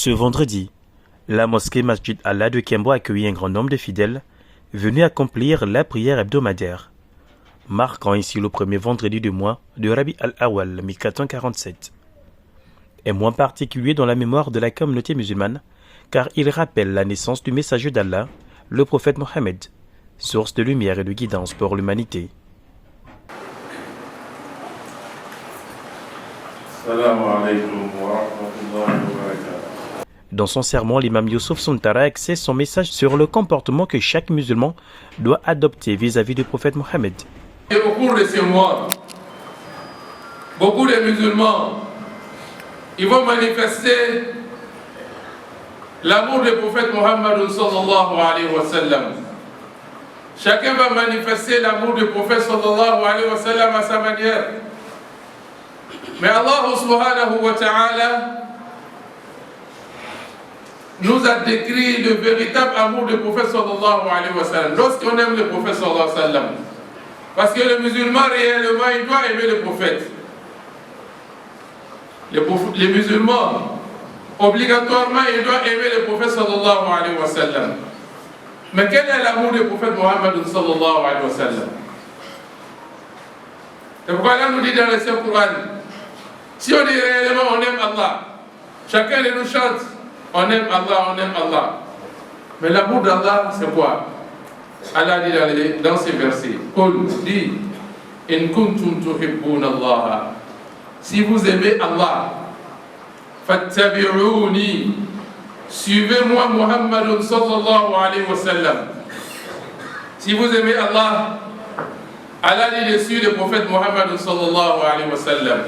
Ce vendredi, la mosquée Masjid Allah de Kembo a accueilli un grand nombre de fidèles venus accomplir la prière hebdomadaire, marquant ainsi le premier vendredi du mois de Rabi al-Awwal 1447. Un mois particulier dans la mémoire de la communauté musulmane, car il rappelle la naissance du messager d'Allah, le prophète Mohammed, source de lumière et de guidance pour l'humanité. Dans son sermon, l'imam Youssouf Suntara axait son message sur le comportement que chaque musulman doit adopter vis-à-vis du prophète Mohammed. Et au cours de ces mois, beaucoup de musulmans ils vont manifester l'amour du prophète Mohammed sallallahu alayhi wa sallam. Chacun va manifester l'amour du prophète sallallahu alayhi wa sallam à sa manière. Mais Allah subhanahu wa ta'ala nous a décrit le véritable amour du prophète sallallahu alayhi wa sallam. Lorsqu'on aime le prophète sallallahu alayhi wa sallam, parce que le musulman réellement il doit aimer le prophète. Les musulmans, obligatoirement, ils doivent aimer le prophète sallallahu alayhi wa sallam. Mais quel est l'amour du prophète Mohammed sallallahu alayhi wa sallam? C'est pourquoi Allah nous dit dans le Saint-Coran, si on dit réellement on aime Allah, chacun de nous chante, on aime Allah. Mais l'amour d'Allah, c'est quoi? Allah dit dans ces versets, Qul dit, in kuntum tuhibbuna Allah. Si vous aimez Allah, fattabi'uni, suivez-moi Muhammad sallallahu alayhi wa sallam. Si vous aimez Allah, Allah dit dessus le prophète Muhammad sallallahu alayhi wa sallam.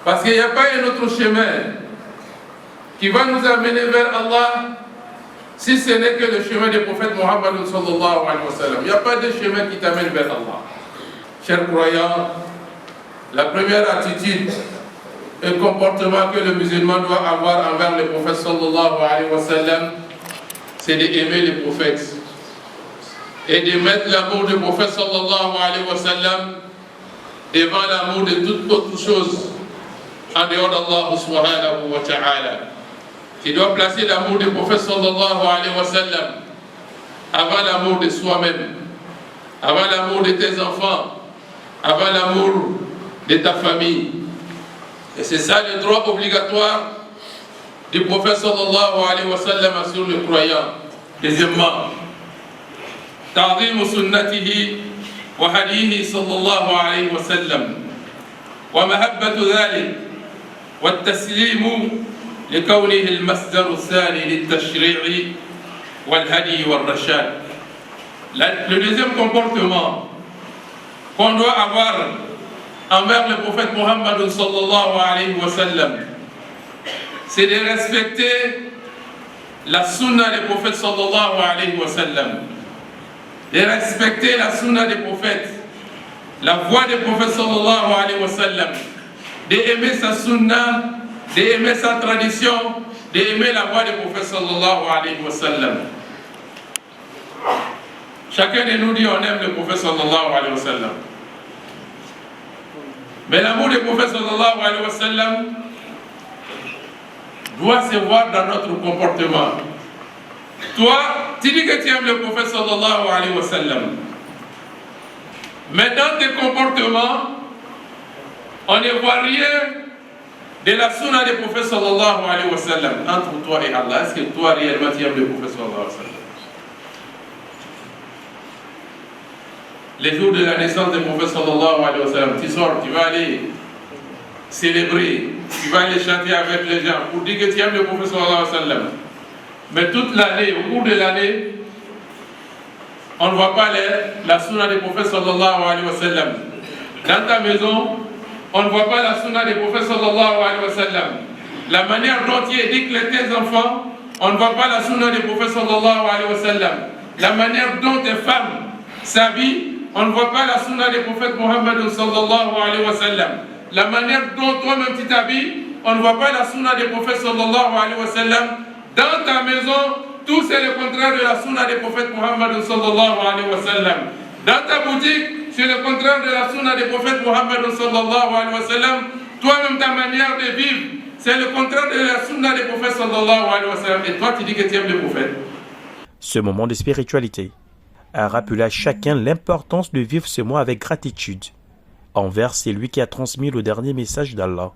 Parce qu'il n'y a pas un autre chemin qui va nous amener vers Allah si ce n'est que le chemin du prophète Muhammad sallallahu alayhi wa sallam. Il n'y a pas de chemin qui t'amène vers Allah. Chers croyants, la première attitude et comportement que le musulman doit avoir envers le prophète sallallahu alayhi wa sallam, c'est d'aimer le prophète et de mettre l'amour du prophète sallallahu alayhi wa sallam devant l'amour de toute autre chose en dehors d'Allah subhanahu wa ta'ala. Tu dois placer l'amour du prophète sallallahu alayhi wa sallam avant l'amour de soi-même, avant l'amour de tes enfants, avant l'amour de ta famille. Et c'est ça le droit obligatoire du prophète sallallahu alayhi wa sallam sur le croyant. Deuxièmement, ta'zim sunnatihi wa hadihi sallallahu alayhi wa sallam wa mahabbatu dhalik wa taslimu لكونه المصدر الثاني للتشريع والهدي والرشاد. Le deuxième comportement qu'on doit avoir envers le prophète Mohammed sallallahu alayhi wa sallam, c'est de respecter la sunna du prophète sallallahu alayhi wa sallam, de respecter la sunna du prophète, la voix du prophète sallallahu alayhi wa sallam, d'aimer sa sunna, d'aimer sa tradition, d'aimer la voix du prophète sallallahu alayhi wa sallam. Chacun de nous dit on aime le prophète sallallahu alayhi wa sallam. Mais l'amour du prophète sallallahu alayhi wa sallam doit se voir dans notre comportement. Toi, tu dis que tu aimes le prophète sallallahu alayhi wa sallam. Mais dans tes comportements, on ne voit rien de la sunna du prophète sallallahu alayhi wa sallam entre toi et Allah. Est-ce que toi réellement tu aimes le prophète sallallahu alayhi wa sallam? Les jours de la naissance du prophète sallallahu alayhi wa sallam, tu sors, tu vas aller célébrer, tu vas aller chanter avec les gens pour dire que tu aimes le prophète sallallahu alayhi wa sallam. Mais toute l'année, au cours de l'année, on ne voit pas la sunna du prophète sallallahu alayhi wa sallam. Dans ta maison, on ne voit pas la sunna du prophète sallallahu alayhi wa sallam. La manière dont tu éduques tes enfants, on ne voit pas la sunna du prophète sallallahu alayhi wa sallam. La manière dont tes femmes s'habillent, on ne voit pas la sunna du prophète Mohammed sallallahu alayhi wa sallam. La manière dont toi-même tu t'habilles, on ne voit pas la sunna du prophète sallallahu alayhi wa sallam. Dans ta maison, tout c'est le contraire de la sunna du prophète Mohammed sallallahu alayhi wa sallam. Dans ta boutique, c'est le contraire de la sunna du prophète Mohammed sallallahu alayhi wa sallam. Toi-même, ta manière de vivre, C'est le contraire de la sunna des prophètes sallallahu alayhi wa sallam. Et toi, tu dis que tu aimes les prophètes. Ce moment de spiritualité a rappelé à chacun l'importance de vivre ce mois avec gratitude envers celui qui a transmis le dernier message d'Allah.